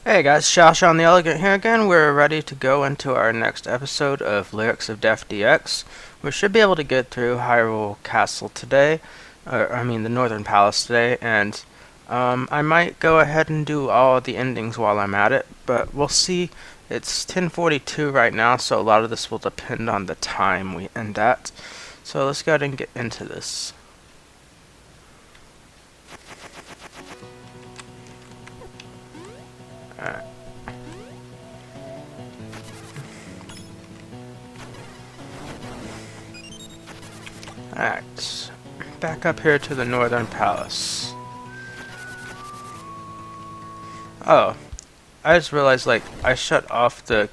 Hey guys, Shoshon the Elegant here again. We're ready to go into our next episode of Lyrics of Death DX. We should be able to get through Hyrule Castle today, the Northern Palace today, and I might go ahead and do all the endings while I'm at it, but we'll see. It's 10:42 right now, so a lot of this will depend on the time we end at. So let's go ahead and get into this. Alright, back up here to the Northern Palace. Oh, I just realized, I shut off the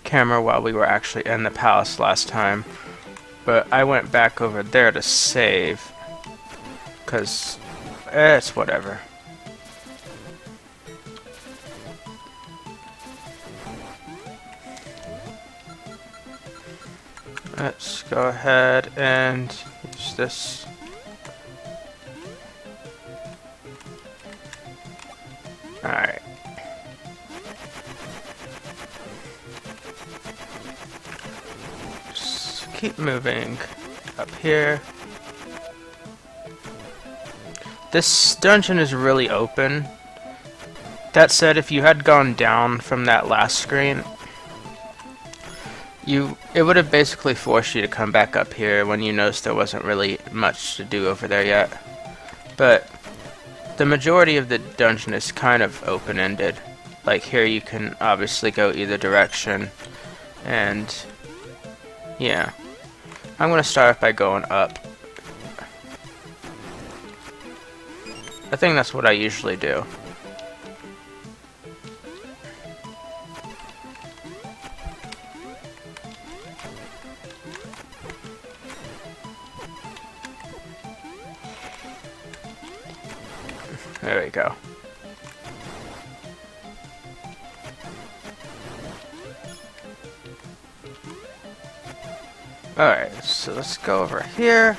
camera while we were actually in the palace last time, but I went back over there to save, because it's whatever. Let's go ahead and use this. Alright. Just keep moving up here. This dungeon is really open. That said, if you had gone down from that last screen, it would have basically forced you to come back up here when you noticed there wasn't really much to do over there yet. But the majority of the dungeon is kind of open-ended. Like here you can obviously go either direction, and yeah. I'm gonna start off by going up. I think that's what I usually do. There we go. Alright, so let's go over here.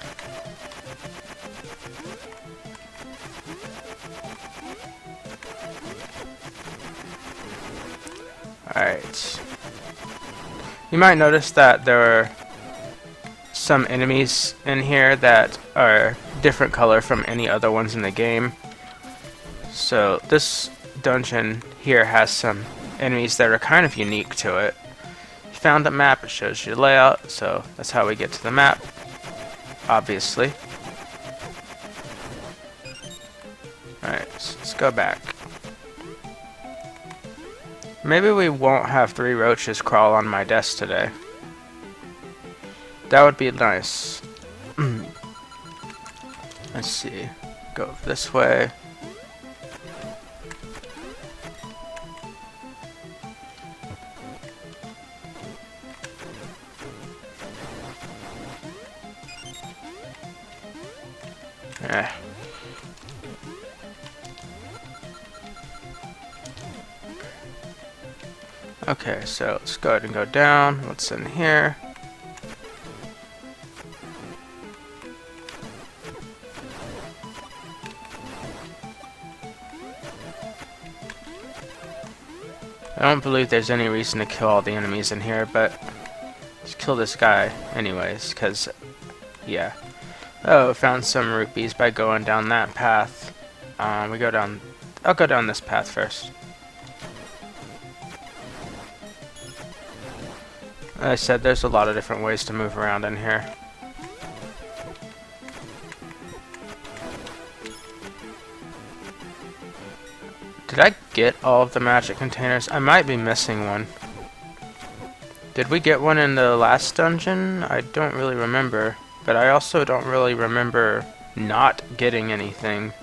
Alright. You might notice that there are some enemies in here that are different color from any other ones in the game. So this dungeon here has some enemies that are kind of unique to it. You found a map, it shows you the layout, so that's how we get to the map, obviously. Alright, so let's go back. Maybe we won't have 3 roaches crawl on my desk today. That would be nice. Let's see. Go this way. Eh. Okay, so let's go ahead and go down. What's in here? I don't believe there's any reason to kill all the enemies in here, but let's kill this guy anyways, because, yeah. Oh, found some rupees by going down that path. I'll go down this path first. Like I said, there's a lot of different ways to move around in here. Did I get all of the magic containers? I might be missing one. Did we get one in the last dungeon? I don't really remember. But I also don't really remember not getting anything.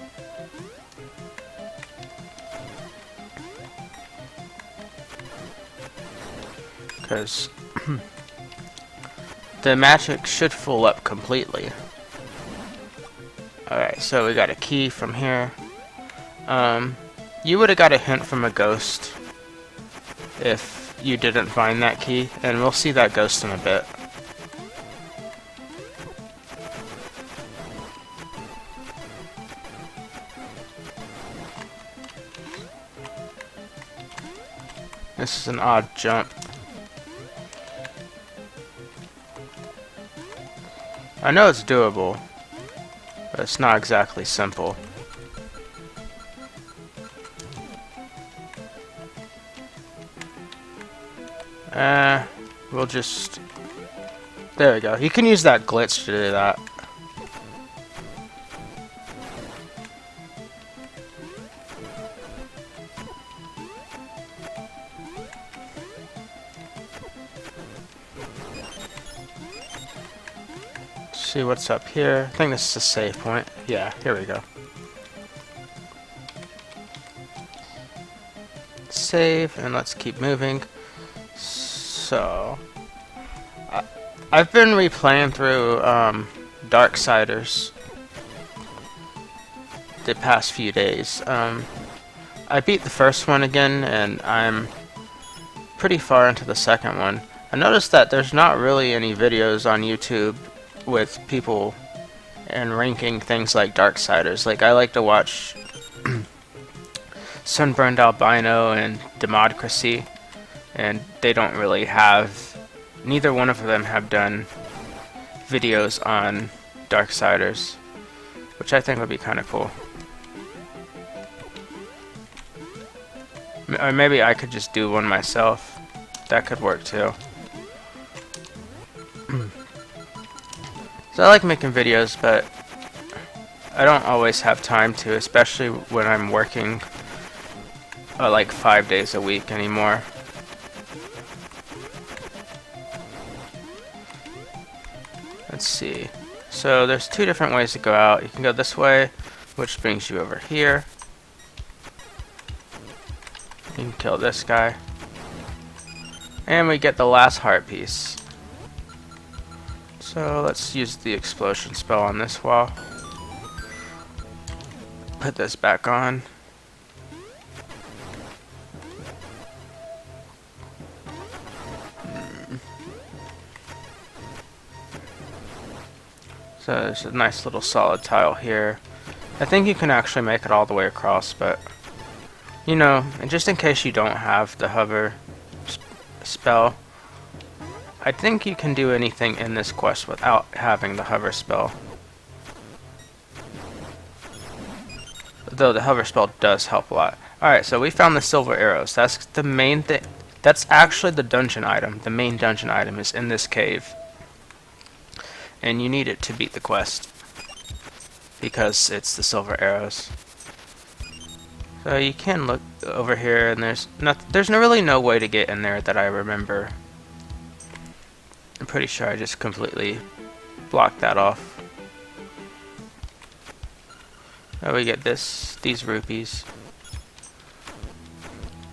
Because the magic should full up completely. Alright, so we got a key from here. You would have got a hint from a ghost if you didn't find that key, and we'll see that ghost in a bit. This is an odd jump. I know it's doable, but it's not exactly simple. We'll just... There we go. You can use that glitch to do that. See what's up here. I think this is a save point. Yeah, here we go. Save, and let's keep moving. So, I've been replaying through Darksiders the past few days. I beat the first one again, and I'm pretty far into the second one. I noticed that there's not really any videos on YouTube with people and ranking things like Darksiders. Like, I like to watch Sunburned Albino and Democracy, and they don't really have, neither one of them have done videos on Darksiders, which I think would be kind of cool. Or maybe I could just do one myself. That could work too. So I like making videos, but I don't always have time to, especially when I'm working like 5 days a week anymore. Let's see. So there's two different ways to go out. You can go this way, which brings you over here. You can kill this guy. And we get the last heart piece. So let's use the explosion spell on this wall. Put this back on. So there's a nice little solid tile here. I think you can actually make it all the way across, but you know, and just in case you don't have the hover spell, I think you can do anything in this quest without having the hover spell. Though the hover spell does help a lot. Alright, so we found the silver arrows. That's the main thing. That's actually the dungeon item. The main dungeon item is in this cave. And you need it to beat the quest, because it's the silver arrows. So you can look over here, and there's really no way to get in there that I remember. I'm pretty sure I just completely blocked that off. Oh, we get these rupees,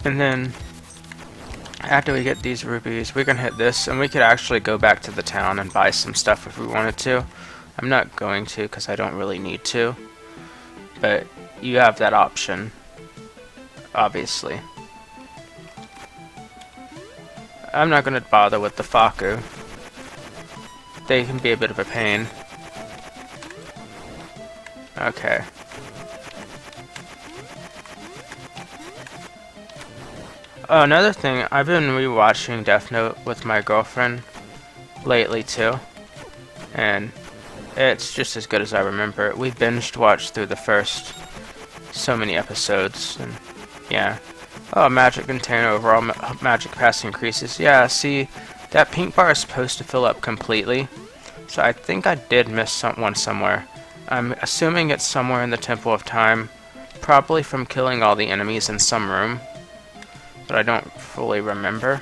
and then after we get these rupees, we can hit this, and we could actually go back to the town and buy some stuff if we wanted to. I'm not going to, because I don't really need to, but you have that option, obviously. I'm not going to bother with the Faku. They can be a bit of a pain. Okay. Oh, another thing, I've been rewatching Death Note with my girlfriend lately too, and it's just as good as I remember it. We binged watched through the first so many episodes, and yeah. Oh, magic container, overall magic capacity increases. Yeah, see, that pink bar is supposed to fill up completely, so I think I did miss one somewhere. I'm assuming it's somewhere in the Temple of Time, probably from killing all the enemies in some room, but I don't fully remember.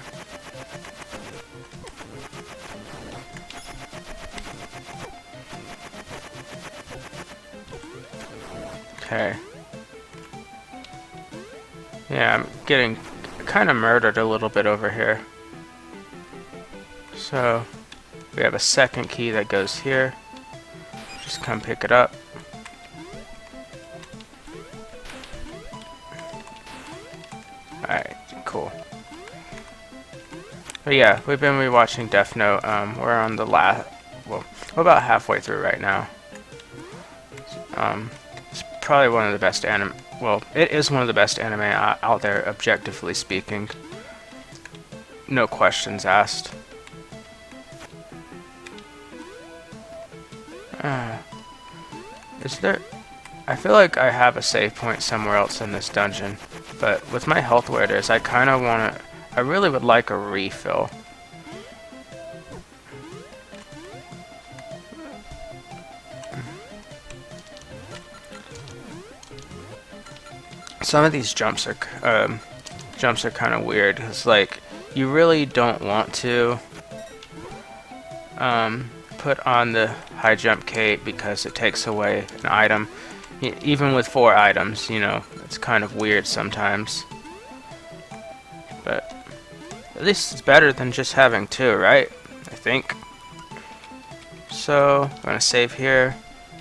Okay. Yeah, I'm getting kind of murdered a little bit over here. So, we have a second key that goes here. Just come pick it up. Alright, cool. But yeah, we've been rewatching Death Note. We're on the last, well, we're about halfway through right now. It's probably one of the best anime. Well, it is one of the best anime out there, objectively speaking. no questions asked. Is there... I feel like I have a save point somewhere else in this dungeon, but with my health where it is, I kind of want to... I really would like a refill. Some of these jumps are kind of weird. It's like you really don't want to put on the high jump cape because it takes away an item. Even with 4 items, you know, it's kind of weird sometimes. But at least it's better than just having 2, right? I think. So I'm gonna save here,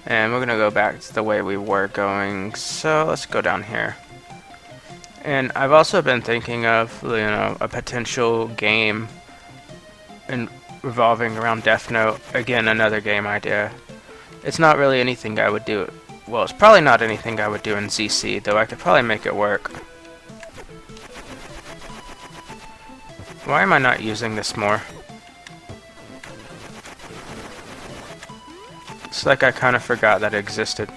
and we're gonna go back to the way we were going. So let's go down here. And I've also been thinking of, you know, a potential game revolving around Death Note. Again, another game idea. It's not really anything I would do. Well, it's probably not anything I would do in ZC, though I could probably make it work. Why am I not using this more? It's like I kind of forgot that it existed.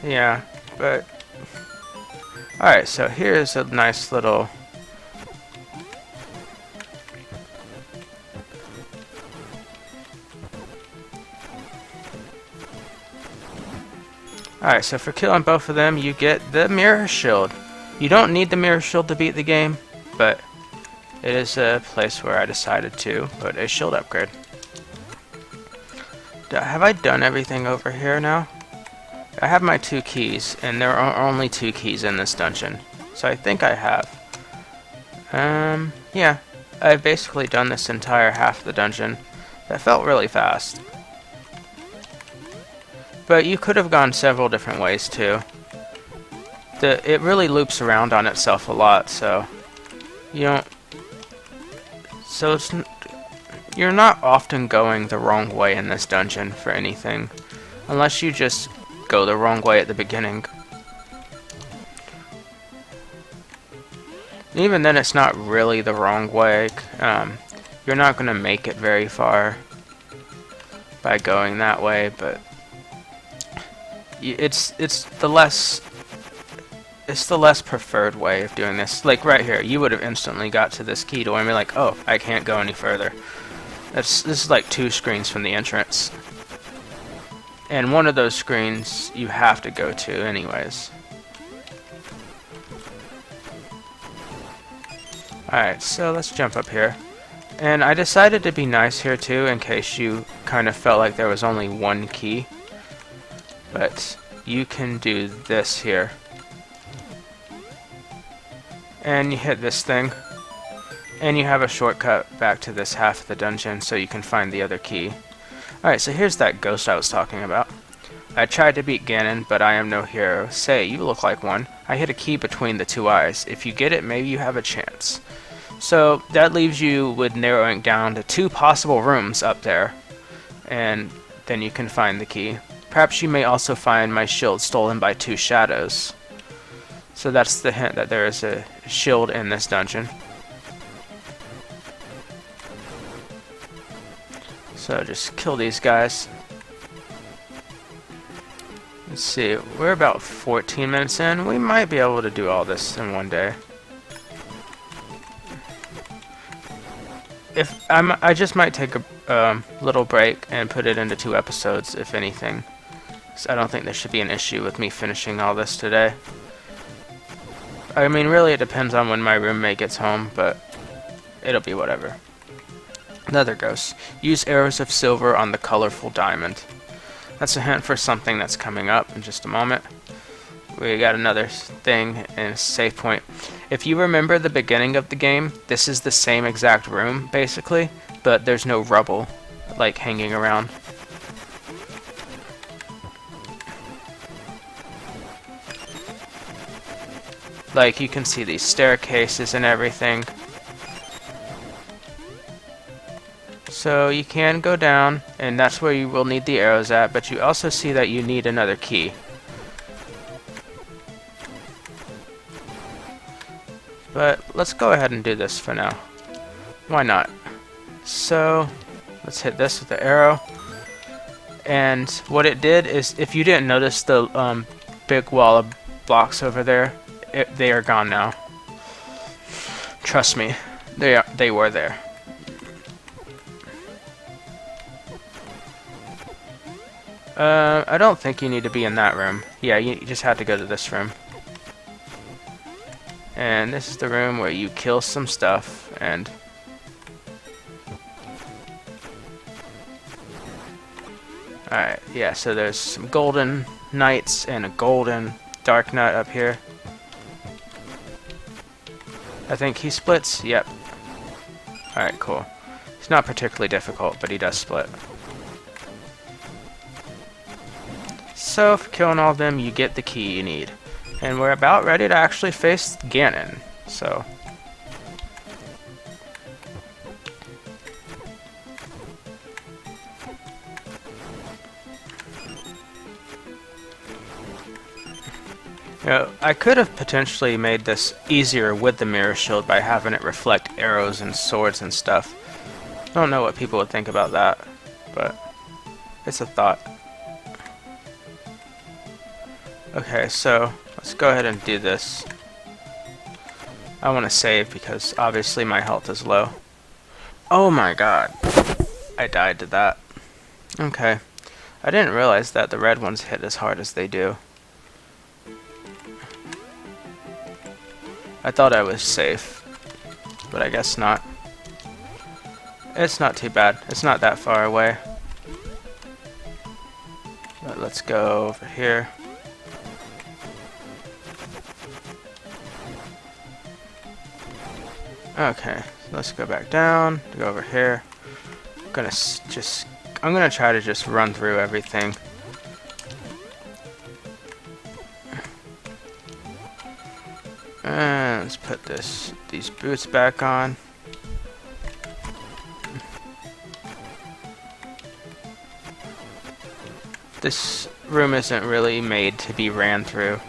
Yeah, but... Alright, so here's a nice little... Alright, so for killing both of them, you get the mirror shield. You don't need the mirror shield to beat the game, but it is a place where I decided to put a shield upgrade. Have I done everything over here now? I have my 2 keys, and there are only 2 keys in this dungeon. So I think I have. Yeah. I've basically done this entire half of the dungeon. That felt really fast. But you could have gone several different ways too. It really loops around on itself a lot, so you don't. So you're not often going the wrong way in this dungeon for anything, unless you just go the wrong way at the beginning. Even then, it's not really the wrong way. You're not going to make it very far by going that way, but it's the less preferred way of doing this. Like right here, you would have instantly got to this key door and be like, oh, I can't go any further. This is like 2 screens from the entrance, and one of those screens you have to go to anyways. Alright, so let's jump up here. And I decided to be nice here too, in case you kind of felt like there was only 1 key. But you can do this here. And you hit this thing. And you have a shortcut back to this half of the dungeon so you can find the other key. Alright, so here's that ghost I was talking about. I tried to beat Ganon, but I am no hero. Say, you look like one. I hit a key between the 2 eyes. If you get it, maybe you have a chance. So that leaves you with narrowing down to 2 possible rooms up there. And then you can find the key. Perhaps you may also find my shield stolen by 2 shadows. So that's the hint that there is a shield in this dungeon. So just kill these guys. Let's see, we're about 14 minutes in. We might be able to do all this in one day. I just might take a little break and put it into 2 episodes, if anything. So I don't think there should be an issue with me finishing all this today. I mean, really, it depends on when my roommate gets home, but it'll be whatever. Another ghost. Use arrows of silver on the colorful diamond. That's a hint for something that's coming up in just a moment. We got another thing and a save point. If you remember the beginning of the game, this is the same exact room, basically, but there's no rubble, like, hanging around. Like, you can see these staircases and everything. So you can go down, and that's where you will need the arrows at, but you also see that you need another key. But let's go ahead and do this for now. Why not? So let's hit this with the arrow. And what it did is, if you didn't notice the big wall of blocks over there, they are gone now. Trust me, they were there. I don't think you need to be in that room. Yeah, you just had to go to this room. And this is the room where you kill some stuff and... Alright, yeah, so there's some golden knights and a golden dark knight up here. I think he splits? Yep. Alright, cool. He's not particularly difficult, but he does split. So, for killing all of them, you get the key you need. And we're about ready to actually face Ganon, so... You know, I could have potentially made this easier with the mirror shield by having it reflect arrows and swords and stuff. I don't know what people would think about that, but it's a thought. Okay, so let's go ahead and do this. I want to save because obviously my health is low. Oh my god. I died to that. Okay. I didn't realize that the red ones hit as hard as they do. I thought I was safe, but I guess not. It's not too bad. It's not that far away. But let's go over here. Okay, so let's go back down, go over here. I'm gonna try to just run through everything. And let's put these boots back on. This room isn't really made to be ran through.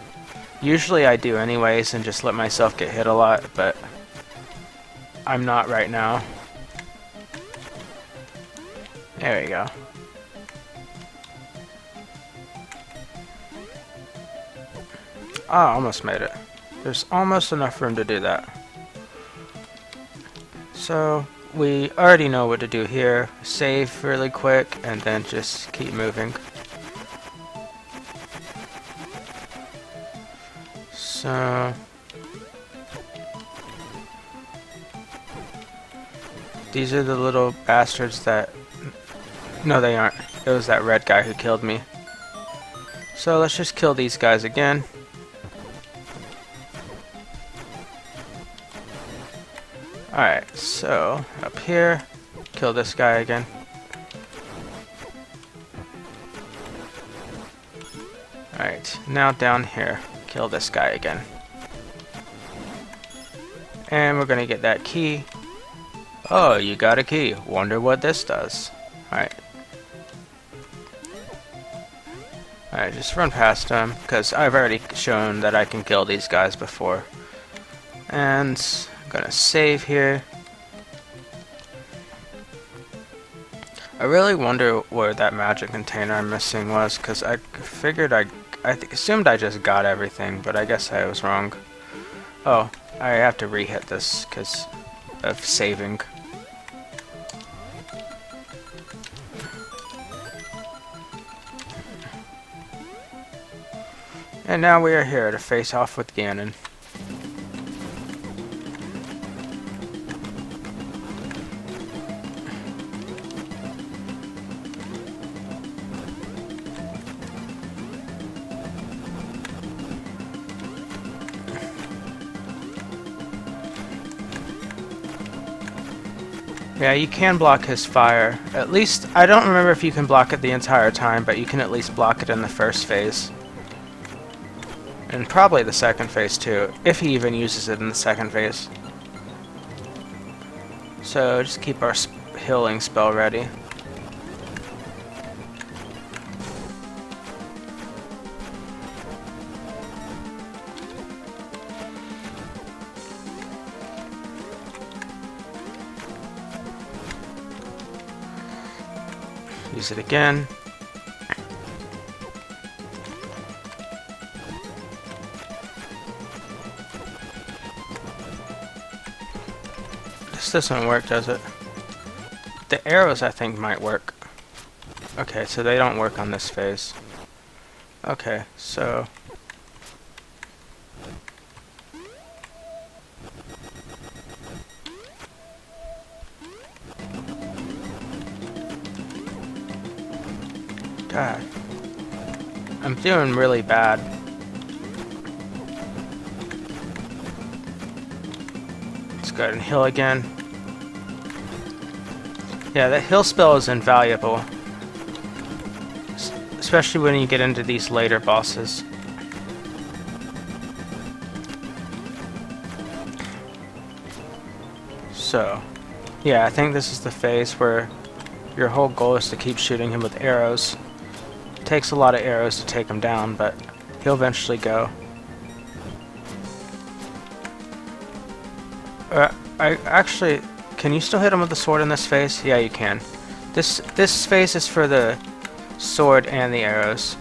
Usually I do anyways and just let myself get hit a lot, but I'm not right now. There we go. Ah, almost made it. There's almost enough room to do that. So, we already know what to do here. Save really quick, and then just keep moving. So... these are the little bastards that... No, they aren't. It was that red guy who killed me. So, let's just kill these guys again. Alright, so up here, kill this guy again. Alright, now down here, kill this guy again. And we're gonna get that key. Oh, you got a key. Wonder what this does. Alright. Alright, just run past him, because I've already shown that I can kill these guys before. And... gonna save here. I really wonder where that magic container I'm missing was, because I figured assumed I just got everything, but I guess I was wrong. Oh, I have to re-hit this because of saving. And now we are here to face off with Ganon. Yeah, you can block his fire. At least, I don't remember if you can block it the entire time, but you can at least block it in the first phase. And probably the second phase too, if he even uses it in the second phase. So just keep our healing spell ready. use it again. This doesn't work, does it? The arrows, I think, might work. Okay, so they don't work on this phase. Okay, so... God. I'm doing really bad. Let's go ahead and heal again. Yeah, that heal spell is invaluable. Especially when you get into these later bosses. So, yeah, I think this is the phase where your whole goal is to keep shooting him with arrows. It takes a lot of arrows to take him down, but he'll eventually go. I actually... Can you still hit him with the sword in this phase? Yeah, you can. This phase is for the sword and the arrows.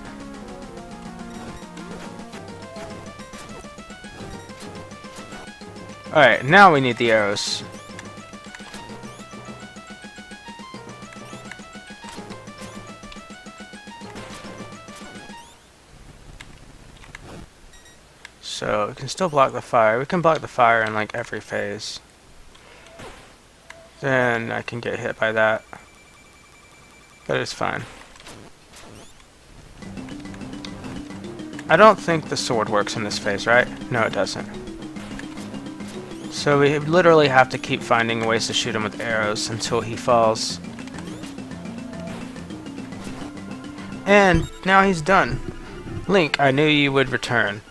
Alright, now we need the arrows. So, we can still block the fire. We can block the fire in like every phase. Then I can get hit by that. But it's fine. I don't think the sword works in this phase, right? No, it doesn't. So we literally have to keep finding ways to shoot him with arrows until he falls. And now he's done. Link, I knew you would return.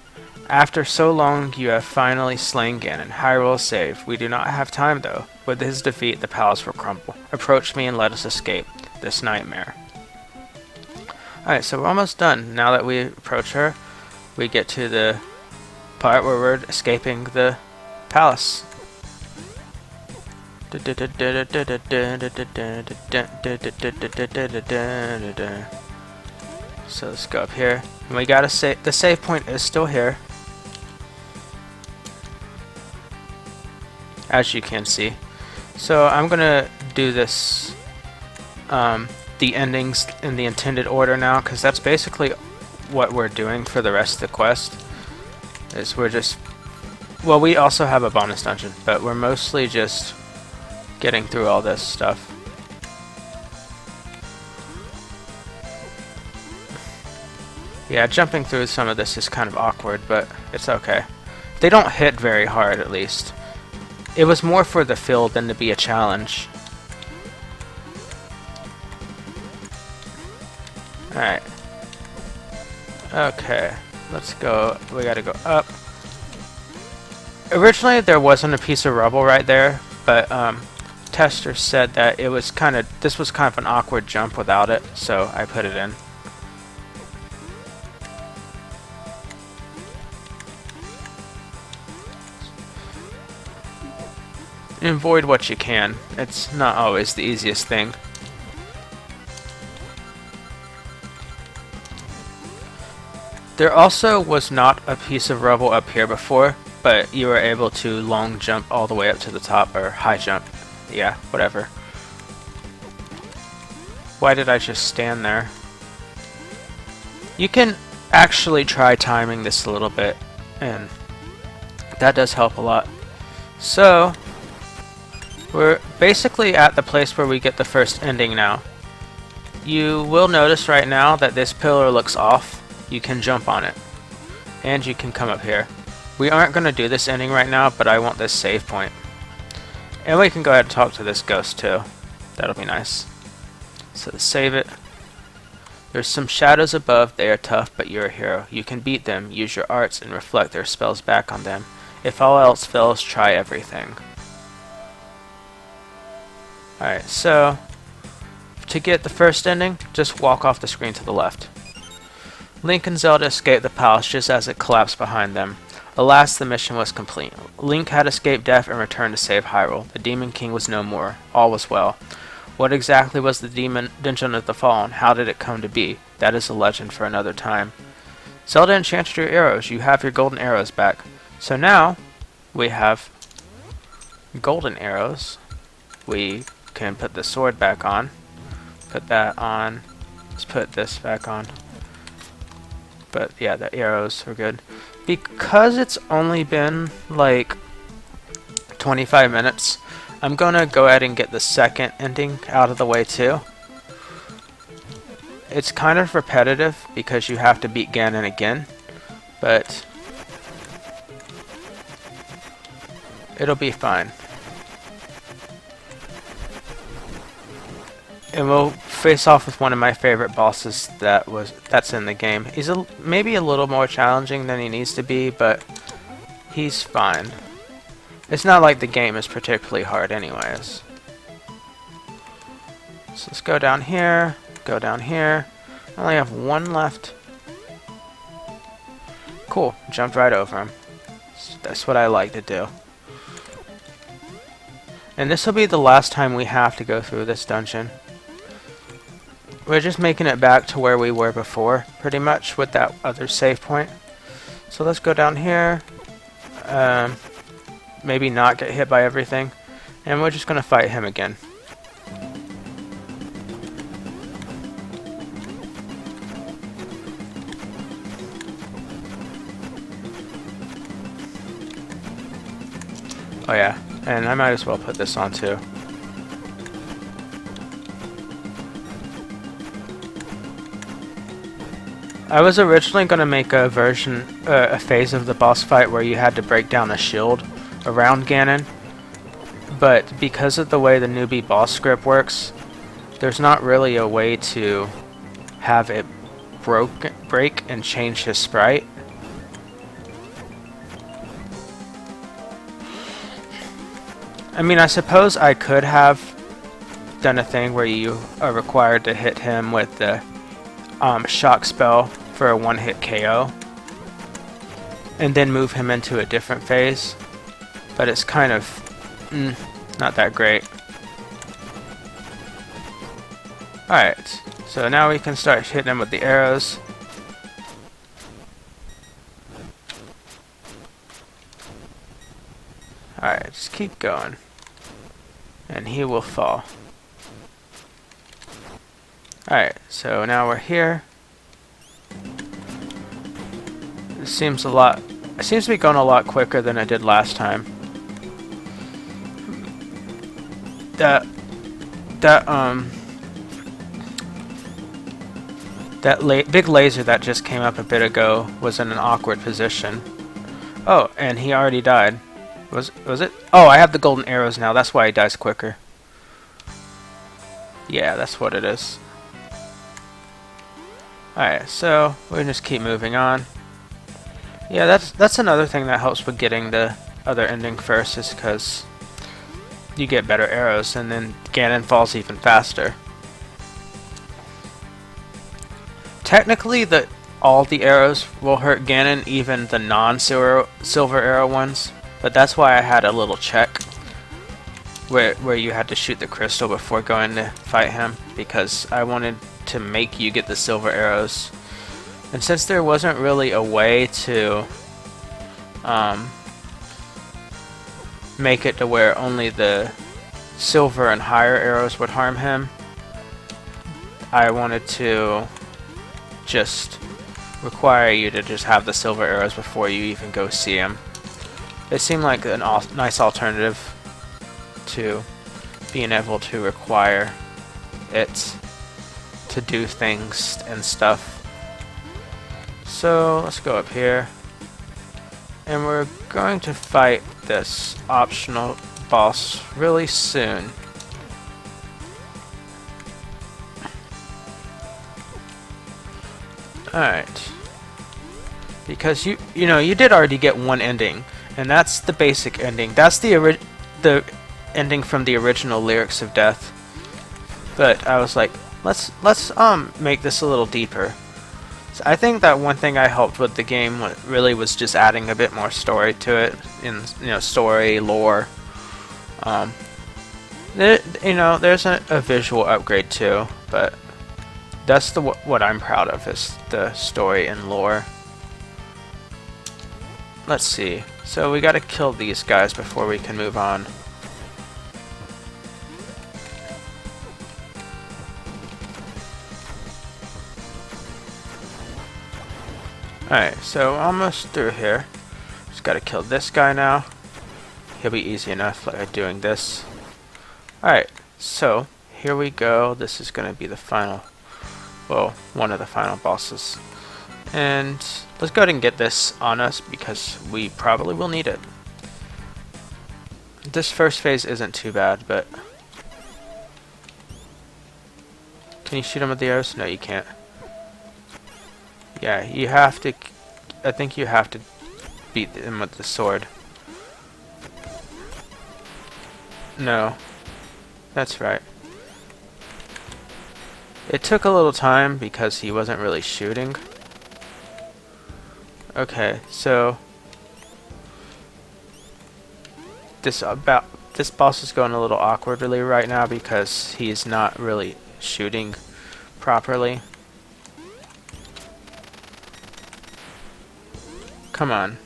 After so long, you have finally slain Ganon. Hyrule is saved. We do not have time, though. With his defeat, the palace will crumble. Approach me and let us escape this nightmare. Alright, so we're almost done. Now that we approach her, we get to the part where we're escaping the palace. So let's go up here. And we gotta save. The save point is still here, as you can see. So I'm gonna do this, the endings in the intended order now, because that's basically what we're doing for the rest of the quest. Is we're just, well, we also have a bonus dungeon, but we're mostly just getting through all this stuff. Yeah, jumping through some of this is kind of awkward, but it's okay. They don't hit very hard, at least. It was more for the feel than to be a challenge. Alright. Okay, let's go. We gotta go up. Originally, there wasn't a piece of rubble right there, but Tester said that it was this was kind of an awkward jump without it, so I put it in. Avoid what you can. It's not always the easiest thing. There also was not a piece of rubble up here before, but you were able to long jump all the way up to the top, or high jump. Yeah, whatever. Why did I just stand there? You can actually try timing this a little bit, and that does help a lot. So, we're basically at the place where we get the first ending now. You will notice right now that this pillar looks off. You can jump on it. And you can come up here. We aren't going to do this ending right now, but I want this save point. And we can go ahead and talk to this ghost too. That'll be nice. So save it. There's some shadows above. They are tough, but you're a hero. You can beat them, use your arts, and reflect their spells back on them. If all else fails, try everything. Alright, so to get the first ending, just walk off the screen to the left. Link and Zelda escaped the palace just as it collapsed behind them. Alas, the mission was complete. Link had escaped death and returned to save Hyrule. The Demon King was no more. All was well. What exactly was the Dimension of the Fallen? How did it come to be? That is a legend for another time. Zelda enchanted your arrows. You have your golden arrows back. So now, we have golden arrows. We can put the sword back on. Put that on. Let's put this back on. But yeah, the arrows are good. Because it's only been like 25 minutes, I'm gonna go ahead and get the second ending out of the way too. It's kind of repetitive because you have to beat Ganon again, but it'll be fine. And we'll face off with one of my favorite bosses that's in the game. He's maybe a little more challenging than he needs to be, but he's fine. It's not like the game is particularly hard anyways. So let's go down here, go down here. I only have one left. Cool, jumped right over him. That's what I like to do. And this will be the last time we have to go through this dungeon. We're just making it back to where we were before, pretty much, with that other save point. So let's go down here. Maybe not get hit by everything. And we're just going to fight him again. Oh yeah, and I might as well put this on too. I was originally going to make a a phase of the boss fight where you had to break down a shield around Ganon, but because of the way the newbie boss script works, there's not really a way to have it break and change his sprite. I mean, I suppose I could have done a thing where you are required to hit him with the shock spell for a one-hit KO, and then move him into a different phase, but it's kind of not that great. Alright, so now we can start hitting him with the arrows. Alright, just keep going, and he will fall. Alright, so now we're here. It seems to be going a lot quicker than it did last time. Big laser that just came up a bit ago was in an awkward position. Oh, and he already died. Was it? Oh, I have the golden arrows now. That's why he dies quicker. Yeah, that's what it is. Alright, so we'll just keep moving on. Yeah, that's another thing that helps with getting the other ending first, is because you get better arrows, and then Ganon falls even faster. Technically, all the arrows will hurt Ganon, even the non-silver arrow ones, but that's why I had a little check where you had to shoot the crystal before going to fight him, because I wanted to make you get the silver arrows. And since there wasn't really a way to make it to where only the silver and higher arrows would harm him, I wanted to just require you to just have the silver arrows before you even go see him. It seemed like a nice alternative to being able to require it to do things and stuff. So let's go up here, and we're going to fight this optional boss really soon. Alright, because you did already get one ending, and that's the basic ending. That's the ending from the original Lyrics of Death. But I was like, let's make this a little deeper. So I think that one thing I helped with the game really was just adding a bit more story to it, in story, lore. You know, there's a visual upgrade too, but that's what I'm proud of is the story and lore. Let's see. So we gotta kill these guys before we can move on. Alright, so almost through here. Just gotta kill this guy now. He'll be easy enough like doing this. Alright, so here we go. This is gonna be the final, well, one of the final bosses. And let's go ahead and get this on us because we probably will need it. This first phase isn't too bad, but... Can you shoot him with the arrows? No, you can't. Yeah, you have to... I think you have to beat him with the sword. No. That's right. It took a little time because he wasn't really shooting. Okay, so... This boss is going a little awkwardly right now because he's not really shooting properly. Come on.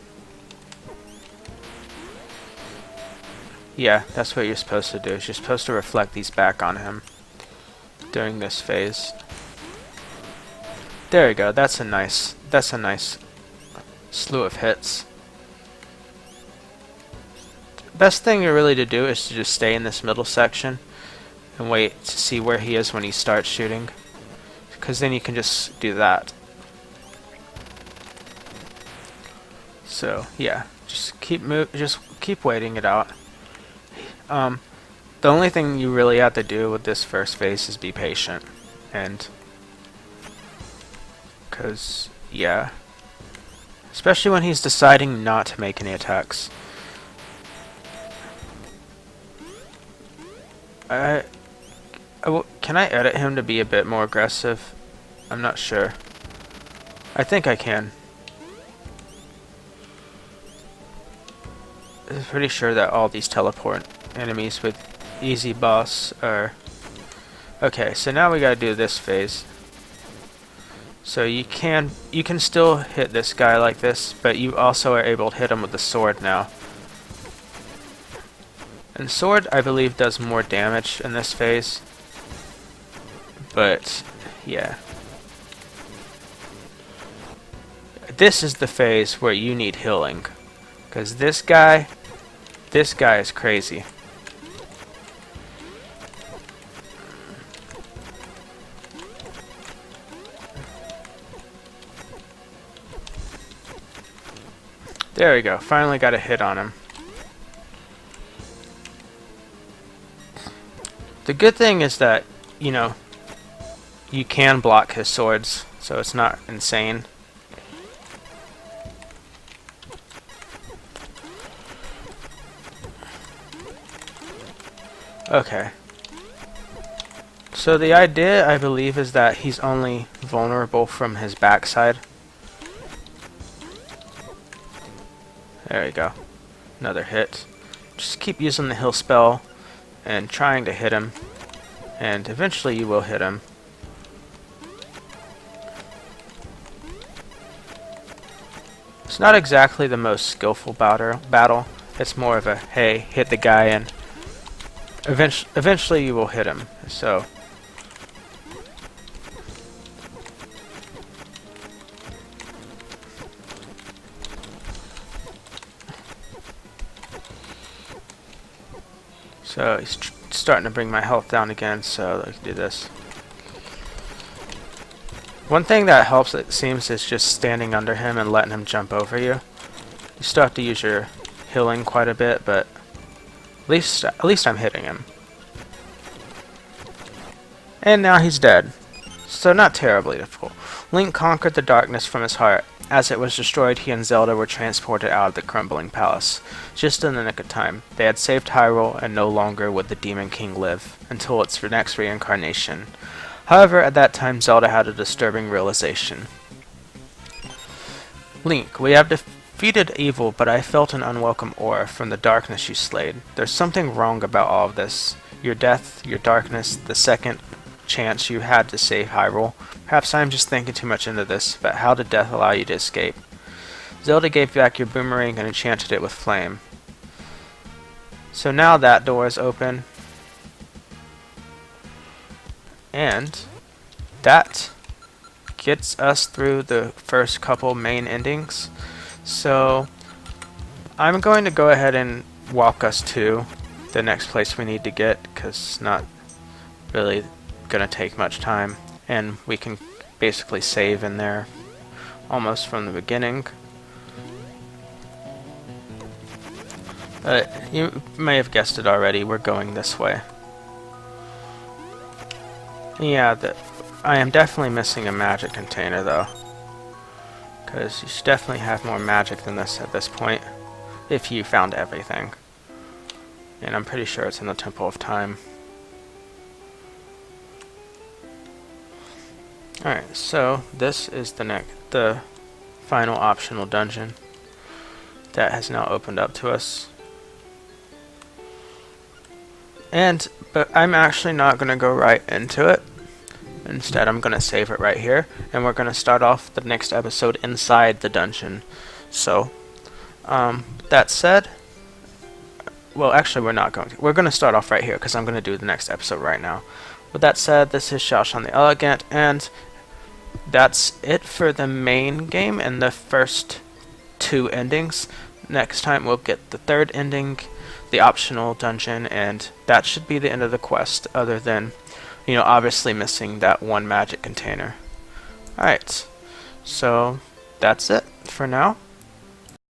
Yeah, that's what you're supposed to do. You're supposed to reflect these back on him during this phase. There you go. That's a nice slew of hits. Best thing really to do is to just stay in this middle section and wait to see where he is when he starts shooting, because then you can just do that. So yeah, just keep waiting it out. The only thing you really have to do with this first phase is be patient, and because yeah, especially when he's deciding not to make any attacks. Can I edit him to be a bit more aggressive? I'm not sure. I think I can. I'm pretty sure that all these teleport enemies with easy boss are... Okay, so now we gotta do this phase. So you can still hit this guy like this, but you also are able to hit him with the sword now. And sword, I believe, does more damage in this phase. But, yeah. This is the phase where you need healing. Because this guy is crazy. There we go. Finally got a hit on him. The good thing is that, you know, you can block his swords, so it's not insane. Okay. So the idea, I believe, is that he's only vulnerable from his backside. There we go. Another hit. Just keep using the heal spell and trying to hit him, and eventually you will hit him. It's not exactly the most skillful battle. It's more of a, hey, hit the guy and eventually you will hit him. So he's starting to bring my health down again, so I can do this. One thing that helps, it seems, is just standing under him and letting him jump over you. You still have to use your healing quite a bit, but at least I'm hitting him. And now he's dead. So not terribly difficult. Link conquered the darkness from his heart. As it was destroyed, he and Zelda were transported out of the crumbling palace. Just in the nick of time. They had saved Hyrule, and no longer would the Demon King live, until its next reincarnation. However, at that time, Zelda had a disturbing realization. Link, we have defeated evil, but I felt an unwelcome aura from the darkness you slayed. There's something wrong about all of this. your death, your darkness, the second chance you had to save Hyrule. Perhaps I'm just thinking too much into this, but how did death allow you to escape? Zelda gave back your boomerang and enchanted it with flame. So now that door is open, and that gets us through the first couple main endings. So I'm going to go ahead and walk us to the next place we need to get, because it's not really going to take much time, and we can basically save in there almost from the beginning. You may have guessed it already, we're going this way. Yeah, I am definitely missing a magic container though, because you should definitely have more magic than this at this point, if you found everything. And I'm pretty sure it's in the Temple of Time. Alright, so this is the final optional dungeon that has now opened up to us. But I'm actually not going to go right into it. Instead, I'm going to save it right here, and we're going to start off the next episode inside the dungeon. So, that said, well, actually, we're not going to. We're going to start off right here, because I'm going to do the next episode right now. With that said, this is Shoshon the Elegant, and that's it for the main game and the first two endings. Next time, we'll get the third ending, the optional dungeon, and that should be the end of the quest, other than, you know, obviously missing that one magic container. Alright, so that's it for now.